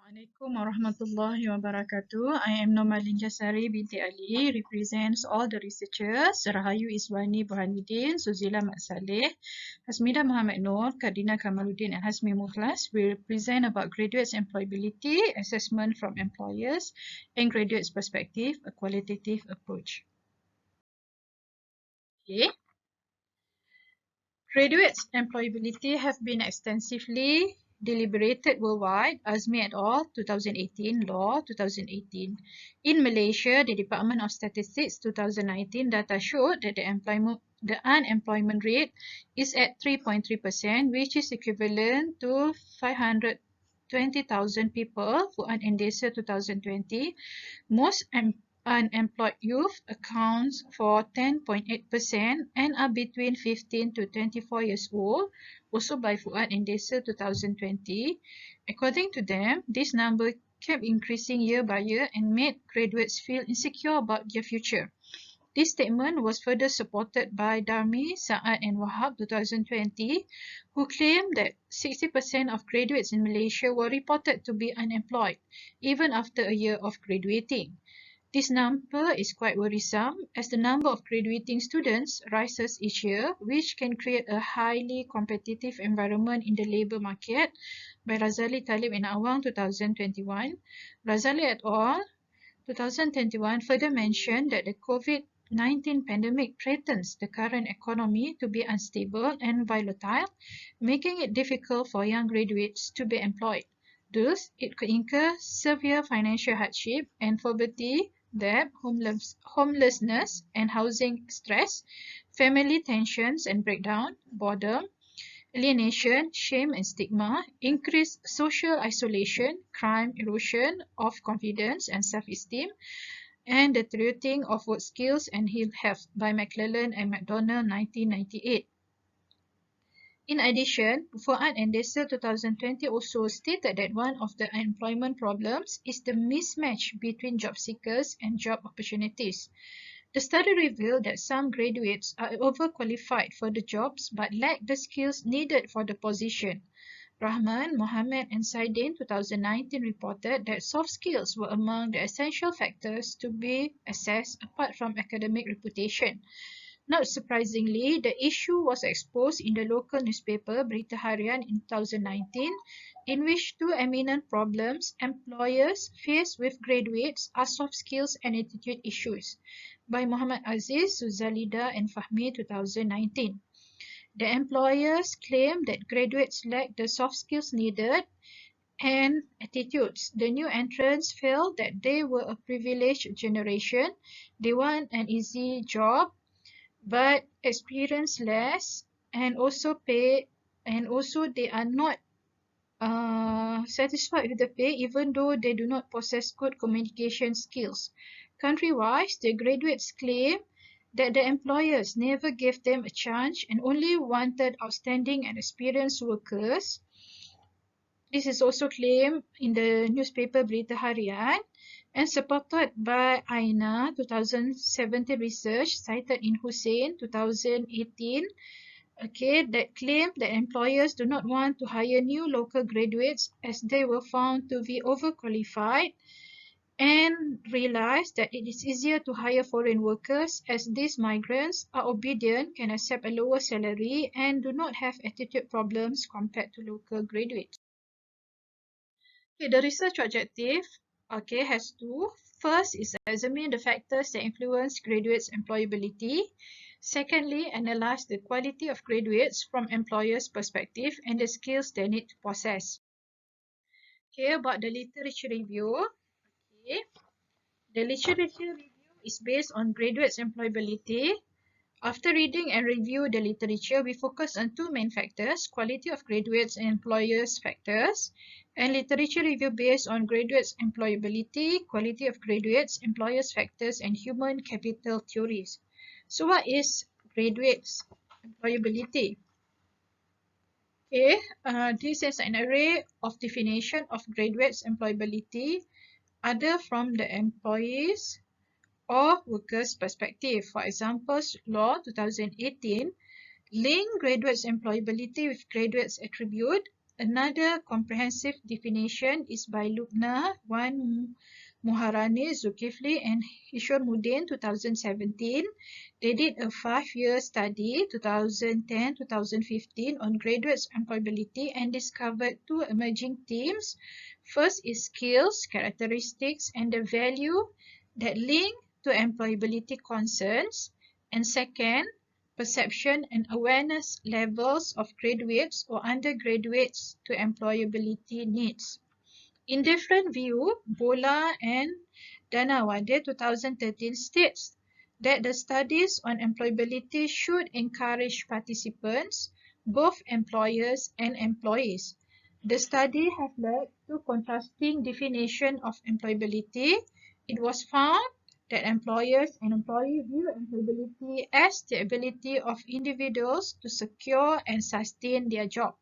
Assalamualaikum warahmatullahi wabarakatuh. I am Norma Linjasari binti Ali, represents all the researchers, Rahayu Iswani Burhanuddin, Suzila Mat Saleh, Hasmida Muhammad Noor, Kardina Kamaluddin and Hasmi Mukhlas. We present about graduates' employability, assessment from employers, and graduates' perspective, a qualitative approach. Okay. Graduates' employability have been extensively deliberated worldwide, Azmi et al., 2018, Law, 2018. In Malaysia, the Department of Statistics, 2019, data showed that the unemployment rate is at 3.3%, which is equivalent to 520,000 people for Endesa 2020. Most unemployed youth accounts for 10.8% and are between 15 to 24 years old, also by Fuad Endesa 2020. According to them, this number kept increasing year by year and made graduates feel insecure about their future. This statement was further supported by Darmi, Saad and Wahab 2020, who claimed that 60% of graduates in Malaysia were reported to be unemployed, even after a year of graduating. This number is quite worrisome as the number of graduating students rises each year, which can create a highly competitive environment in the labour market, by Razali Talib and Awang 2021. Razali et al. 2021 further mentioned that the COVID-19 pandemic threatens the current economy to be unstable and volatile, making it difficult for young graduates to be employed. Thus, it could incur severe financial hardship and poverty, debt, homelessness and housing stress, family tensions and breakdown, boredom, alienation, shame and stigma, increased social isolation, crime, erosion of confidence and self-esteem, and deteriorating of work skills and ill health by McClellan and McDonald 1998. In addition, Fuad Endesa 2020 also stated that one of the employment problems is the mismatch between job seekers and job opportunities. The study revealed that some graduates are overqualified for the jobs but lack the skills needed for the position. Rahman, Mohammed and Saidin 2019 reported that soft skills were among the essential factors to be assessed apart from academic reputation. Not surprisingly, the issue was exposed in the local newspaper Berita Harian in 2019, in which two eminent problems employers face with graduates are soft skills and attitude issues, by Muhammad Aziz, Suzalida and Fahmi 2019. The employers claim that graduates lack the soft skills needed and attitudes. The new entrants felt that they were a privileged generation. They want an easy job but experience less and also they are not satisfied with the pay even though they do not possess good communication skills. Country-wise, the graduates claim that the employers never gave them a chance and only wanted outstanding and experienced workers. This is also claimed in the newspaper Berita Harian and supported by Aina 2017 research cited in Hussein 2018, that claimed that employers do not want to hire new local graduates as they were found to be overqualified and realized that it is easier to hire foreign workers as these migrants are obedient, can accept a lower salary and do not have attitude problems compared to local graduates. The research objective has two. First is examine the factors that influence graduates' employability. Secondly, analyze the quality of graduates from employers' perspective and the skills they need to possess. About the literature review. The literature review is based on graduates' employability. After reading and review the literature, we focus on two main factors, quality of graduates and employers factors, and literature review based on graduates' employability, quality of graduates, employers factors, and human capital theories. So what is graduates' employability? This is an array of definition of graduates' employability, other from the employees or workers' perspective. For example, Law 2018 link graduates' employability with graduates' attribute Another comprehensive definition is by Lubna, Muharani, Zulkifli, and Hishamuddin, 2017. They did a 5-year study, 2010-2015, on graduates' employability and discovered two emerging themes. First is skills, characteristics, and the value that link to employability concerns. And second, perception and awareness levels of graduates or undergraduates to employability needs. In different view, Bola and Danawade 2013 states that the studies on employability should encourage participants, both employers and employees. The study has led to contrasting definition of employability. It was found that employers and employees view employability as the ability of individuals to secure and sustain their job.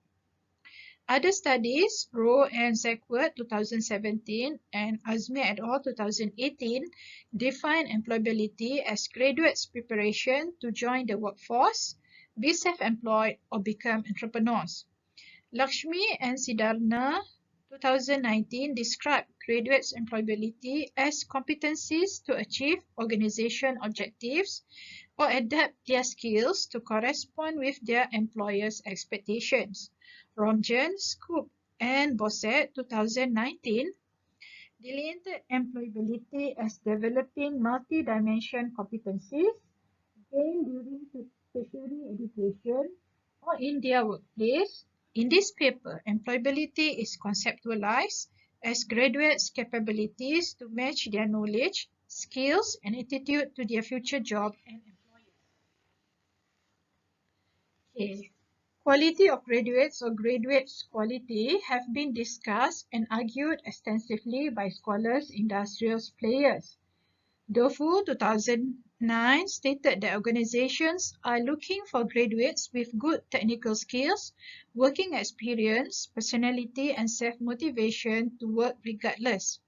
Other studies, Rowe and Zekwood 2017 and Azmi et al. 2018, define employability as graduates' preparation to join the workforce, be self-employed, or become entrepreneurs. Lakshmi and Siddharna 2019 describe graduates' employability as competencies to achieve organization objectives or adapt their skills to correspond with their employers' expectations. Romjan, Scoop, and Bosset 2019 delineated employability as developing multi-dimension competencies gained during tertiary education or in their workplace. In this paper, employability is conceptualized as graduates' capabilities to match their knowledge, skills, and attitude to their future job and employer. Okay. Quality of graduates or graduates' quality have been discussed and argued extensively by scholars, industrials, players. Dofu 2009 stated that organizations are looking for graduates with good technical skills, working experience, personality, and self-motivation to work regardless.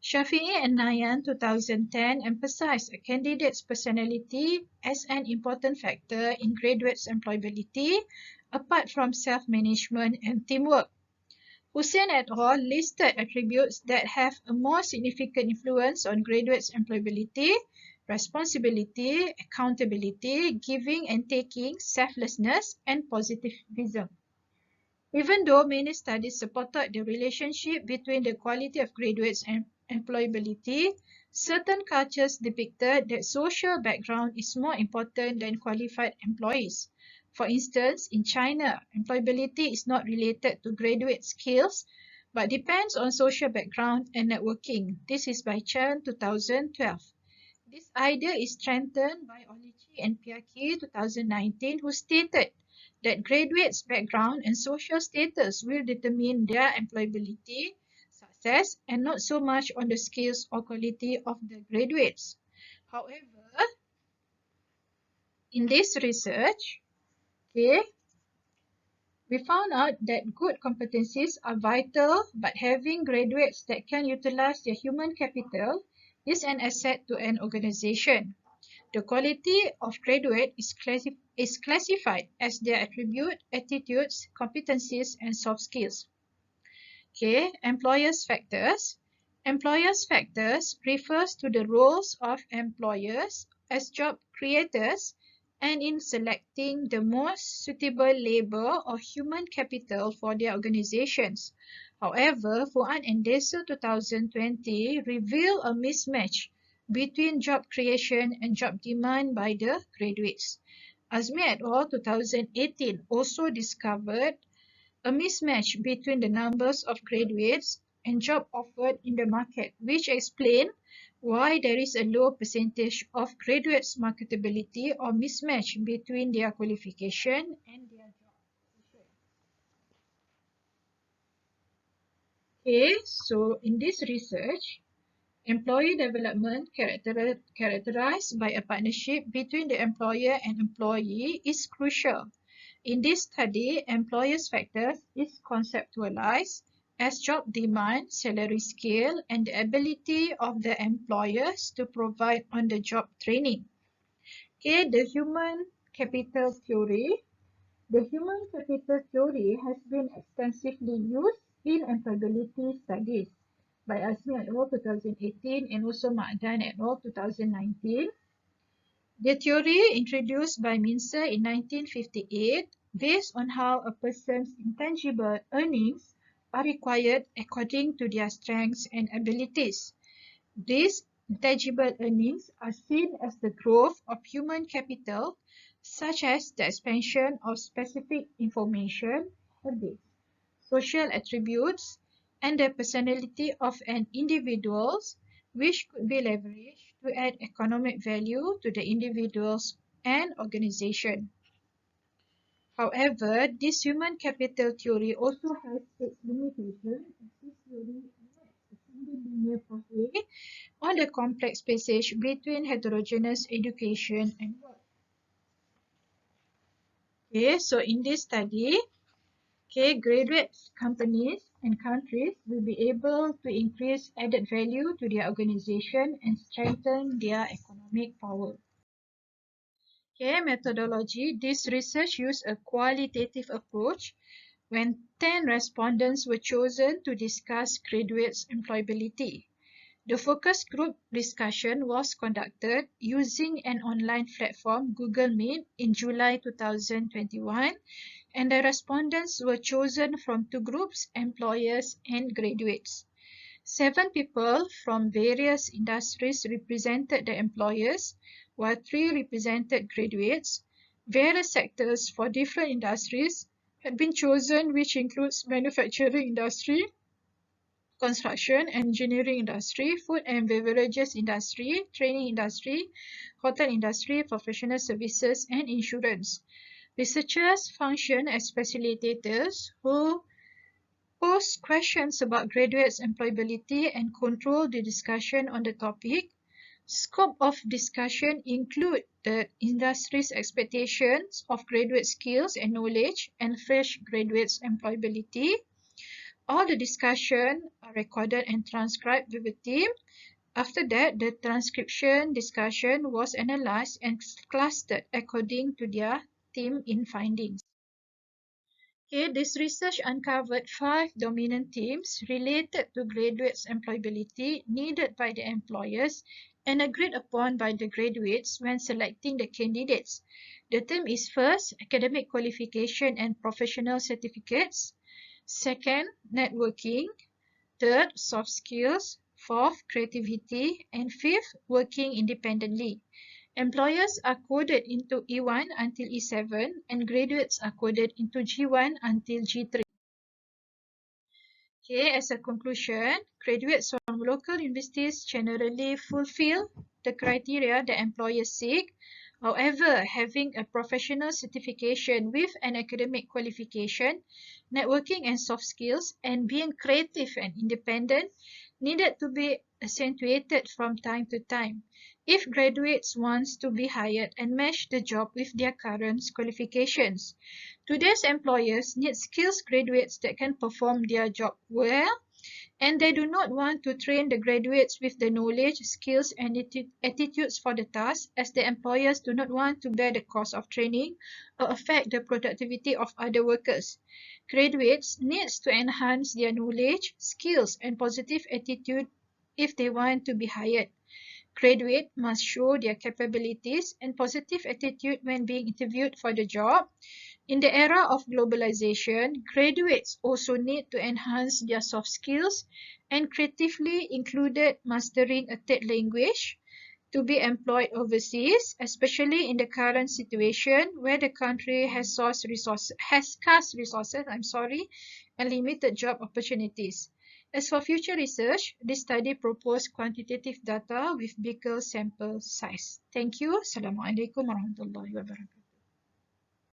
Shafi'i and Nayan 2010 emphasized a candidate's personality as an important factor in graduates' employability, apart from self-management and teamwork. Hussain et al. Listed attributes that have a more significant influence on graduates' employability: responsibility, accountability, giving and taking, selflessness, and positivism. Even though many studies supported the relationship between the quality of graduates and employability, certain cultures depicted that social background is more important than qualified employees. For instance, in China, employability is not related to graduate skills, but depends on social background and networking. This is by Chen 2012. This idea is strengthened by Olici and Piaki 2019, who stated that graduates' background and social status will determine their employability, success, and not so much on the skills or quality of the graduates. However, in this research, we found out that good competencies are vital, but having graduates that can utilize their human capital is an asset to an organization. The quality of graduate is classified as their attribute, attitudes, competencies, and soft skills. Okay, employers' factors. Employers' factors refers to the roles of employers as job creators and in selecting the most suitable labor or human capital for their organizations. However, Fuan and Desa 2020 reveal a mismatch between job creation and job demand by the graduates. Azmi et al. 2018 also discovered a mismatch between the numbers of graduates and job offered in the market, which explain why there is a low percentage of graduates' marketability or mismatch between their qualification and their job position. Okay, so in this research, employee development characterized by a partnership between the employer and employee is crucial. In this study, employers' factors is conceptualized as job demand, salary scale, and the ability of the employers to provide on-the-job training. Okay, the human capital theory The human capital theory has been extensively used in employability studies by Azmi et al. 2018 and also Ma'dan et al. 2019. The theory, introduced by Mincer in 1958, based on how a person's intangible earnings are required according to their strengths and abilities. These intangible earnings are seen as the growth of human capital, such as the expansion of specific information, habits, social attributes, and the personality of an individual, which could be leveraged to add economic value to the individuals and organization. However, this human capital theory also has its limitations, as this theory lacks a single linear pathway on the complex passage between heterogeneous education and work. Okay, so in this study, graduate companies and countries will be able to increase added value to their organization and strengthen their economic power. Methodology. This research used a qualitative approach when 10 respondents were chosen to discuss graduates' employability. The focus group discussion was conducted using an online platform, Google Meet, in July 2021, and the respondents were chosen from two groups, employers and graduates. 7 people from various industries represented the employers, while 3 represented graduates. Various sectors for different industries had been chosen, which includes manufacturing industry, construction, engineering industry, food and beverages industry, training industry, hotel industry, professional services, and insurance. Researchers function as facilitators who pose questions about graduates' employability and control the discussion on the topic. Scope of discussion include the industry's expectations of graduate skills and knowledge and fresh graduates' employability. All the discussion are recorded and transcribed verbatim. After that, the transcription discussion was analyzed and clustered according to their theme in findings. This research uncovered 5 dominant themes related to graduates' employability needed by the employers and agreed upon by the graduates when selecting the candidates. The theme is first, academic qualification and professional certificates. Second, networking. Third, soft skills. Fourth, creativity. And fifth, working independently. Employers are coded into E1 until E7 and graduates are coded into G1 until G3. As a conclusion, graduates from local universities generally fulfill the criteria the employers seek. However, having a professional certification with an academic qualification, networking and soft skills, and being creative and independent needed to be accentuated from time to time if graduates want to be hired and match the job with their current qualifications. Today's employers need skilled graduates that can perform their job well, and they do not want to train the graduates with the knowledge, skills, and attitudes for the task, as the employers do not want to bear the cost of training or affect the productivity of other workers. Graduates need to enhance their knowledge, skills, and positive attitude if they want to be hired. Graduates must show their capabilities and positive attitude when being interviewed for the job. In the era of globalization, graduates also need to enhance their soft skills and creatively included mastering a third language to be employed overseas, especially in the current situation where the country has scarce resources, and limited job opportunities. As for future research, this study proposed quantitative data with bigger sample size. Thank you. Assalamualaikum warahmatullahi wabarakatuh.